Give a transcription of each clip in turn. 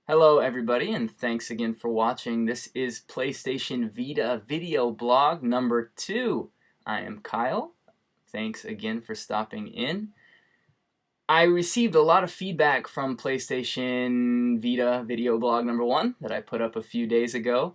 Hello everybody, and thanks again for watching. This is PlayStation Vita video blog number 2. I am Kyle. Thanks again for stopping in. I received a lot of feedback from PlayStation Vita video blog number 1 that I put up a few days ago.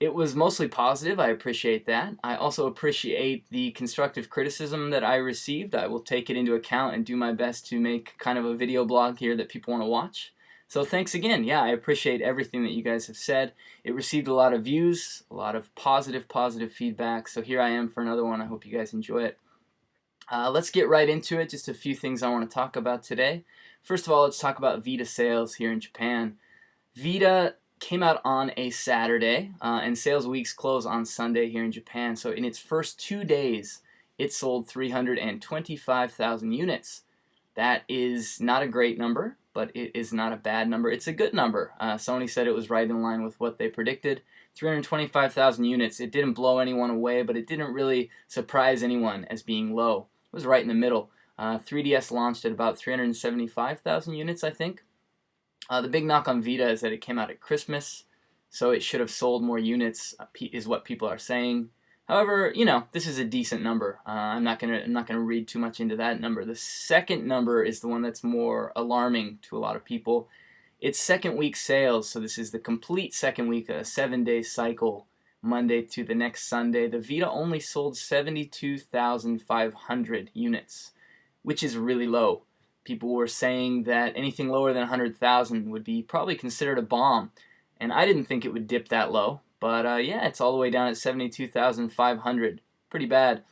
It was mostly positive. I appreciate that. I also appreciate the constructive criticism that I received. I will take it into account and do my best to make kind of a video blog here that people want to watch. So thanks again. Yeah, I appreciate everything that you guys have said. It received a lot of views, a lot of positive feedback. So here I am for another one. I hope you guys enjoy it. Let's get right into it. Just a few things I want to talk about today. First of all, let's talk about Vita sales here in Japan. Vita came out on a Saturday, and sales weeks close on Sunday here in Japan. So in its first 2 days, it sold 325,000 units. That is not a great number, but it is not a bad number. It's a good number. Sony said it was right in line with what they predicted. 325,000 units. It didn't blow anyone away, but it didn't really surprise anyone as being low. It was right in the middle. 3DS launched at about 375,000 units, I think. The big knock on Vita is that it came out at Christmas, so it should have sold more units, is what people are saying. However, you know, this is a decent number. I'm not gonna read too much into that number. The second number is the one that's more alarming to a lot of people. It's second week sales, so this is the complete second week, a 7-day cycle, Monday to the next Sunday. The Vita only sold 72,500 units, which is really low. People were saying that anything lower than 100,000 would be probably considered a bomb, and I didn't think it would dip that low. But yeah, it's all the way down at 72,500. Pretty bad.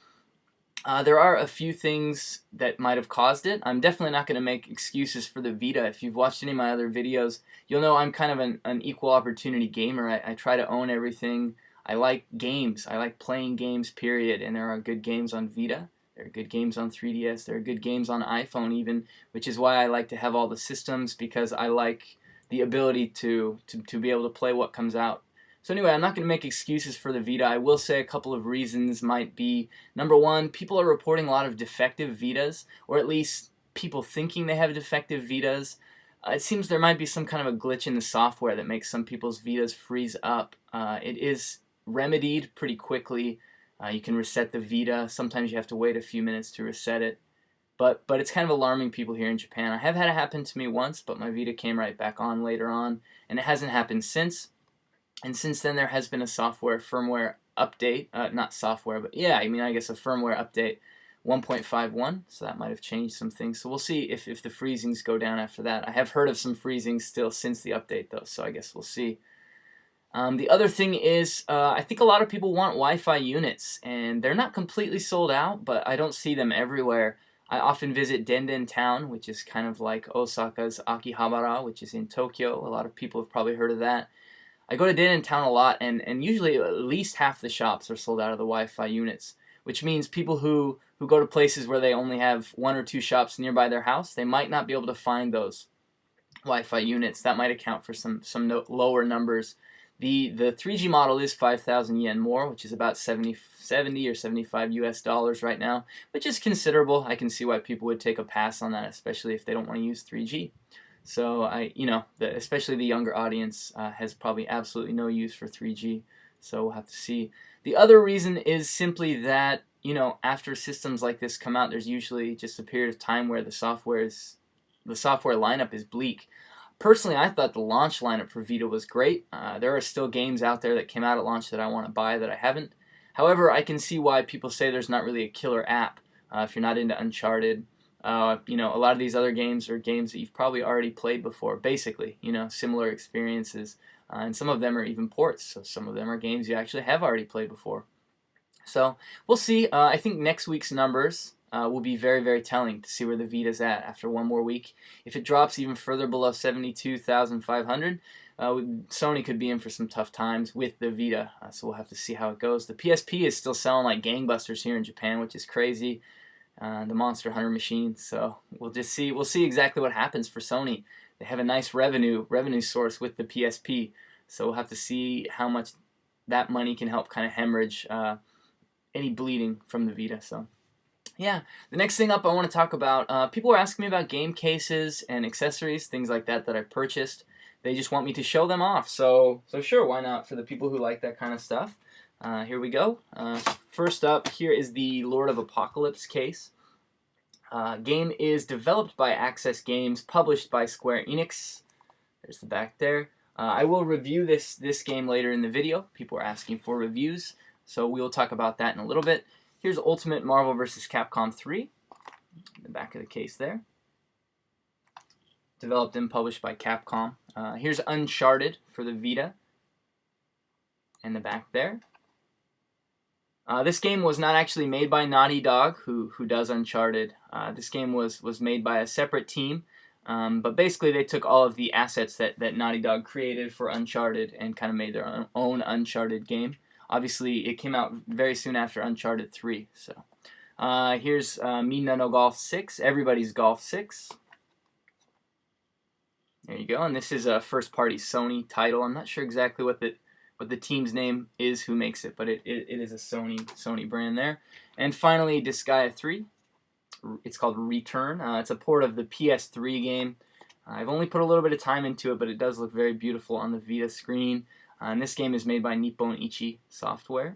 There are a few things that might have caused it. I'm definitely not going to make excuses for the Vita. If you've watched any of my other videos, you'll know I'm kind of an equal opportunity gamer. I try to own everything. I like games. I like playing games, period. And there are good games on Vita. There are good games on 3DS. There are good games on iPhone even, which is why I like to have all the systems, because I like the ability to be able to play what comes out. So anyway, I'm not going to make excuses for the Vita. I will say a couple of reasons might be, number one, people are reporting a lot of defective Vitas, or at least people thinking they have defective Vitas. It seems there might be some kind of a glitch in the software that makes some people's Vitas freeze up. It is remedied pretty quickly. You can reset the Vita. Sometimes you have to wait a few minutes to reset it. But it's kind of alarming people here in Japan. I have had it happen to me once, but my Vita came right back on later on, and it hasn't happened since. And since then, there has been a firmware update. Not software, but yeah, I mean, I guess a firmware update 1.51, so that might have changed some things. So we'll see if the freezings go down after that. I have heard of some freezings still since the update, though, so I guess we'll see. The other thing is, I think a lot of people want Wi-Fi units, and they're not completely sold out, but I don't see them everywhere. I often visit Denden Town, which is kind of like Osaka's Akihabara, which is in Tokyo. A lot of people have probably heard of that. I go to Denden Town a lot, and usually at least half the shops are sold out of the Wi-Fi units, which means people who go to places where they only have 1 or 2 shops nearby their house, they might not be able to find those Wi-Fi units. That might account for some lower numbers. The 3G model is 5,000 yen more, which is about 70 or 75 US dollars right now, which is considerable. I can see why people would take a pass on that, especially if they don't want to use 3G. So especially the younger audience has probably absolutely no use for 3G. So we'll have to see. The other reason is simply that, you know, after systems like this come out, there's usually just a period of time where the software lineup is bleak. Personally, I thought the launch lineup for Vita was great. There are still games out there that came out at launch that I want to buy that I haven't. However, I can see why people say there's not really a killer app if you're not into Uncharted. You know, a lot of these other games are games that you've probably already played before, basically, you know, similar experiences. And some of them are even ports, so some of them are games you actually have already played before. So we'll see. I think next week's numbers will be very telling to see where the Vita's at after one more week. If it drops even further below 72,500, Sony could be in for some tough times with the Vita, so we'll have to see how it goes. The PSP is still selling like gangbusters here in Japan, which is crazy. The Monster Hunter machine, so we'll just see. We'll see exactly what happens for Sony. They have a nice revenue source with the PSP, so we'll have to see how much that money can help kind of hemorrhage any bleeding from the Vita. So Yeah, the next thing up I want to talk about, people are asking me about game cases and accessories, things like that I purchased. They just want me to show them off, so sure, why not, for the people who like that kind of stuff. Here we go. First up, here is the Lord of Apocalypse case. Game is developed by Access Games, published by Square Enix. There's the back there. I will review this game later in the video. People are asking for reviews, so we'll talk about that in a little bit. Here's Ultimate Marvel vs. Capcom 3, the back of the case there. Developed and published by Capcom. Here's Uncharted for the Vita, and the back there. This game was not actually made by Naughty Dog, who does Uncharted. This game was made by a separate team, but basically they took all of the assets that Naughty Dog created for Uncharted and kind of made their own Uncharted game. Obviously, it came out very soon after Uncharted 3. So here's Minna no Golf 6, Everybody's Golf 6. There you go, and this is a first-party Sony title. I'm not sure exactly what the team's name is who makes it, but it is a Sony brand there. And finally, Disgaea 3. It's called Return. It's a port of the PS3 game. I've only put a little bit of time into it, but it does look very beautiful on the Vita screen. And this game is made by Nippon Ichi Software.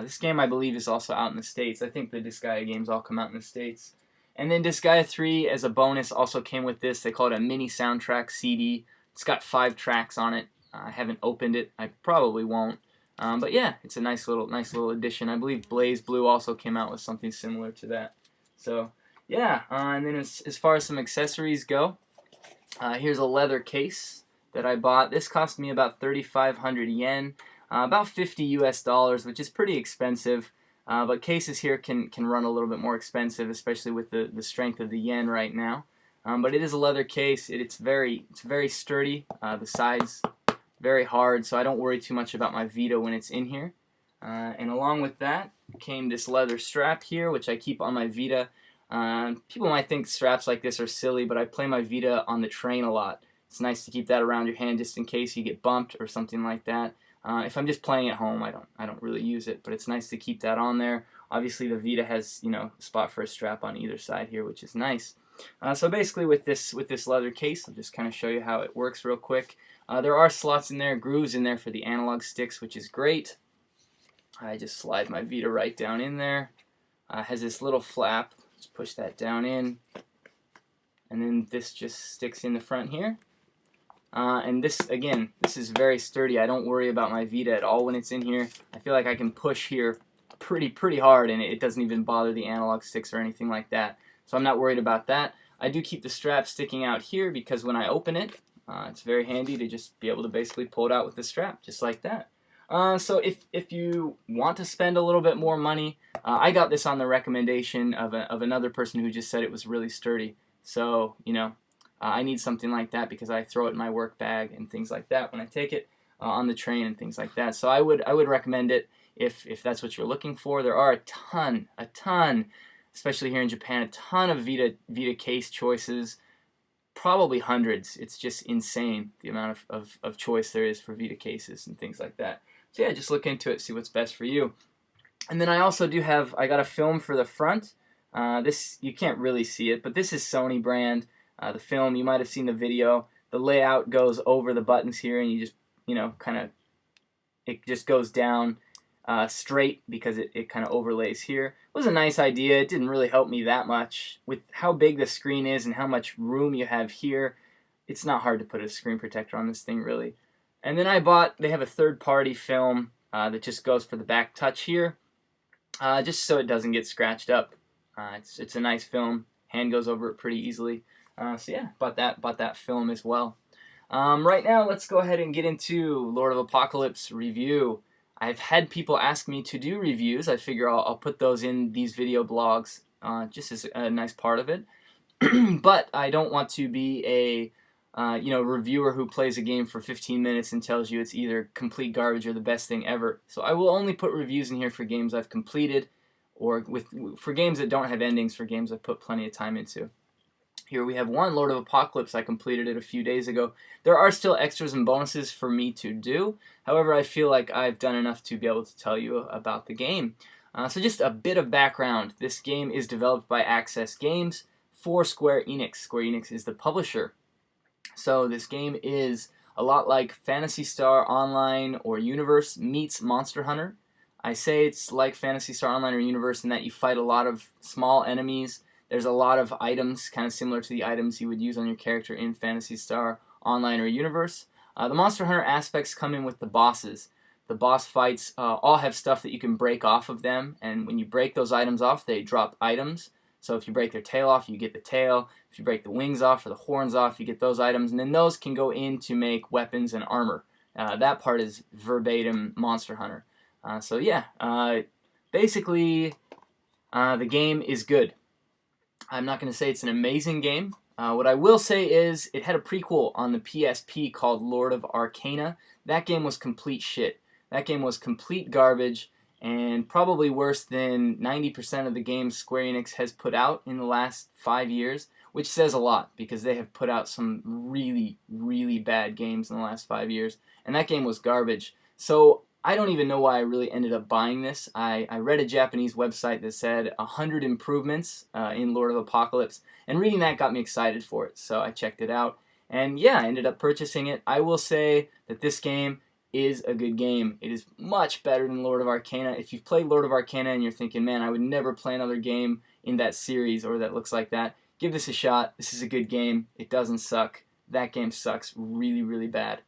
This game, I believe, is also out in the States. I think the Disgaea games all come out in the States. And then Disgaea 3, as a bonus, also came with this. They call it a mini soundtrack CD. It's got 5 tracks on it. I haven't opened it. I probably won't. But yeah, it's a nice little addition. I believe Blaze Blue also came out with something similar to that. So yeah, and then as far as some accessories go, here's a leather case that I bought. This cost me about 3,500 yen, about $50 US, which is pretty expensive. But cases here can run a little bit more expensive, especially with the strength of the yen right now. But it is a leather case. It's very sturdy. The sides very hard, so I don't worry too much about my Vita when it's in here. And along with that came this leather strap here, which I keep on my Vita. People might think straps like this are silly, but I play my Vita on the train a lot. It's nice to keep that around your hand just in case you get bumped or something like that. If I'm just playing at home, I don't really use it, but it's nice to keep that on there. Obviously, the Vita has a spot for a strap on either side here, which is nice. So basically, with this leather case, I'll just kind of show you how it works real quick. There are slots in there, grooves in there for the analog sticks, which is great. I just slide my Vita right down in there. Has this little flap. Just push that down in, and then this just sticks in the front here. And this is very sturdy. I don't worry about my Vita at all when it's in here. I feel like I can push here pretty hard, and it doesn't even bother the analog sticks or anything like that. So I'm not worried about that. I do keep the strap sticking out here because when I open it, it's very handy to just be able to basically pull it out with the strap, just like that. So if you want to spend a little bit more money, I got this on the recommendation of another person who just said it was really sturdy. So I need something like that because I throw it in my work bag and things like that when I take it on the train and things like that. So I would recommend it if that's what you're looking for. There are a ton, especially here in Japan, a ton of Vita case choices. Probably hundreds. It's just insane the amount of choice there is for Vita cases and things like that. So yeah, just look into it, see what's best for you. And then I also I got a film for the front. This, you can't really see it, but this is Sony brand. The film, you might have seen the video. The layout goes over the buttons here, and you just, it just goes down straight because it kind of overlays here. It was a nice idea. It didn't really help me that much. With how big the screen is and how much room you have here, it's not hard to put a screen protector on this thing, really. And then they have a third-party film that just goes for the back touch here, just so it doesn't get scratched up. It's a nice film. Hand goes over it pretty easily. So yeah, bought that film as well. Right now, let's go ahead and get into Lord of Apocalypse review. I've had people ask me to do reviews. I figure I'll put those in these video blogs just as a nice part of it. But I don't want to be a reviewer who plays a game for 15 minutes and tells you it's either complete garbage or the best thing ever. So I will only put reviews in here for games I've completed, or for games that don't have endings, for games I've put plenty of time into. Here we have one, Lord of Apocalypse. I completed it a few days ago. There are still extras and bonuses for me to do. However, I feel like I've done enough to be able to tell you about the game. So just a bit of background. This game is developed by Access Games for Square Enix. Square Enix is the publisher. So this game is a lot like Phantasy Star Online or Universe meets Monster Hunter. I say it's like Phantasy Star Online or Universe in that you fight a lot of small enemies. There's a lot of items, kind of similar to the items you would use on your character in Phantasy Star Online or Universe. The Monster Hunter aspects come in with the bosses. The boss fights all have stuff that you can break off of them, and when you break those items off, they drop items. So if you break their tail off, you get the tail. If you break the wings off or the horns off, you get those items, and then those can go in to make weapons and armor. That part is verbatim Monster Hunter. So yeah, basically the game is good. I'm not going to say it's an amazing game. What I will say is it had a prequel on the PSP called Lord of Arcana. That game was complete shit. That game was complete garbage and probably worse than 90% of the games Square Enix has put out in the last 5 years, which says a lot because they have put out some really, really bad games in the last 5 years, and that game was garbage. So I don't even know why I really ended up buying this. I read a Japanese website that said 100 improvements in Lord of Apocalypse, and reading that got me excited for it, so I checked it out. And yeah, I ended up purchasing it. I will say that this game is a good game. It is much better than Lord of Arcana. If you've played Lord of Arcana and you're thinking, man, I would never play another game in that series or that looks like that, give this a shot. This is a good game. It doesn't suck. That game sucks really, really bad.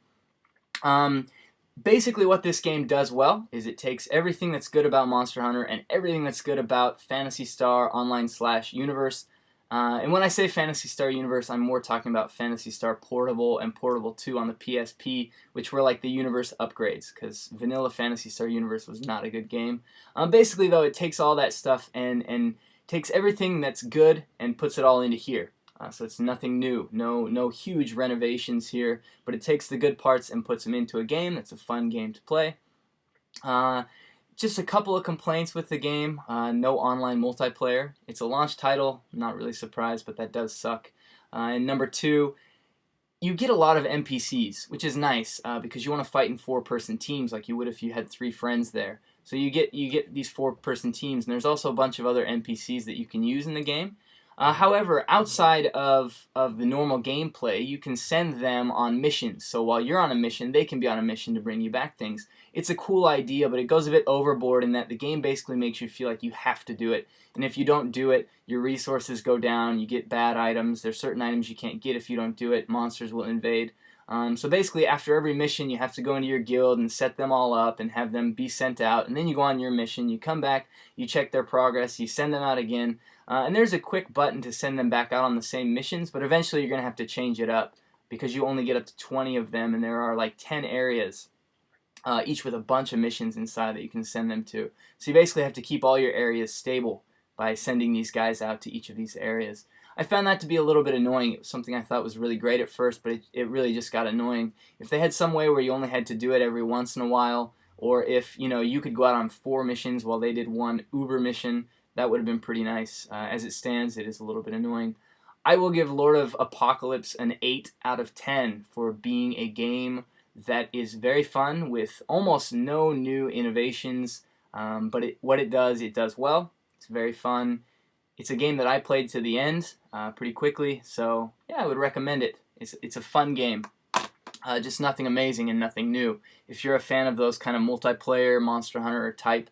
Basically what this game does well is it takes everything that's good about Monster Hunter and everything that's good about Phantasy Star Online / Universe. And when I say Phantasy Star Universe, I'm more talking about Phantasy Star Portable and Portable 2 on the PSP, which were like the Universe upgrades, because vanilla Phantasy Star Universe was not a good game. Basically, though, it takes all that stuff and takes everything that's good and puts it all into here. So it's nothing new, no huge renovations here, but it takes the good parts and puts them into a game that's a fun game to play. Just a couple of complaints with the game. No online multiplayer. It's a launch title. I'm not really surprised, but that does suck. And number two, you get a lot of NPCs, which is nice because you want to fight in 4-person teams like you would if you had 3 friends there. So you get these 4-person teams, and there's also a bunch of other NPCs that you can use in the game. However, outside of the normal gameplay, you can send them on missions. So while you're on a mission, they can be on a mission to bring you back things. It's a cool idea, but it goes a bit overboard in that the game basically makes you feel like you have to do it. And if you don't do it, your resources go down, you get bad items. There's certain items you can't get if you don't do it. Monsters will invade. So basically, after every mission, you have to go into your guild and set them all up and have them be sent out. And then you go on your mission, you come back, you check their progress, you send them out again. And there's a quick button to send them back out on the same missions, but eventually you're going to have to change it up because you only get up to 20 of them, and there are like 10 areas, each with a bunch of missions inside that you can send them to. So you basically have to keep all your areas stable by sending these guys out to each of these areas. I found that to be a little bit annoying. It was something I thought was really great at first, but it really just got annoying. If they had some way where you only had to do it every once in a while, or if you could go out on 4 missions while they did 1 Uber mission, that would have been pretty nice. As it stands, it is a little bit annoying. I will give Lord of Apocalypse an 8 out of 10 for being a game that is very fun with almost no new innovations, but what it does well. It's very fun. It's a game that I played to the end pretty quickly, so yeah, I would recommend it. It's a fun game. Just nothing amazing and nothing new. If you're a fan of those kind of multiplayer Monster Hunter type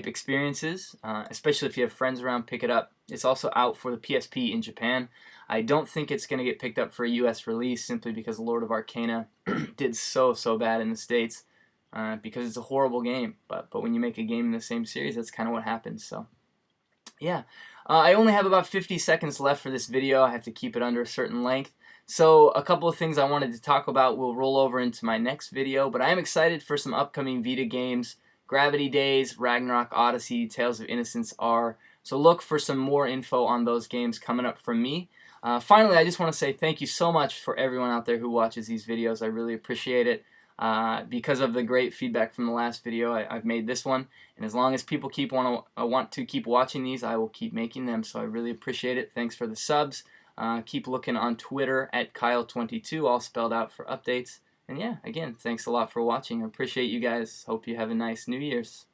experiences, especially if you have friends around, pick it up. It's also out for the PSP in Japan. I don't think it's going to get picked up for a US release simply because Lord of Arcana did so bad in the States because it's a horrible game. But when you make a game in the same series, that's kind of what happens. So yeah, I only have about 50 seconds left for this video. I have to keep it under a certain length. So a couple of things I wanted to talk about will roll over into my next video, but I am excited for some upcoming Vita games. Gravity Days, Ragnarok Odyssey, Tales of Innocence are. So look for some more info on those games coming up from me. Finally, I just want to say thank you so much for everyone out there who watches these videos. I really appreciate it. Because of the great feedback from the last video, I've made this one. And as long as people want to keep watching these, I will keep making them. So I really appreciate it. Thanks for the subs. Keep looking on Twitter at Kyle22, all spelled out for updates. And yeah, again, thanks a lot for watching. I appreciate you guys. Hope you have a nice New Year's.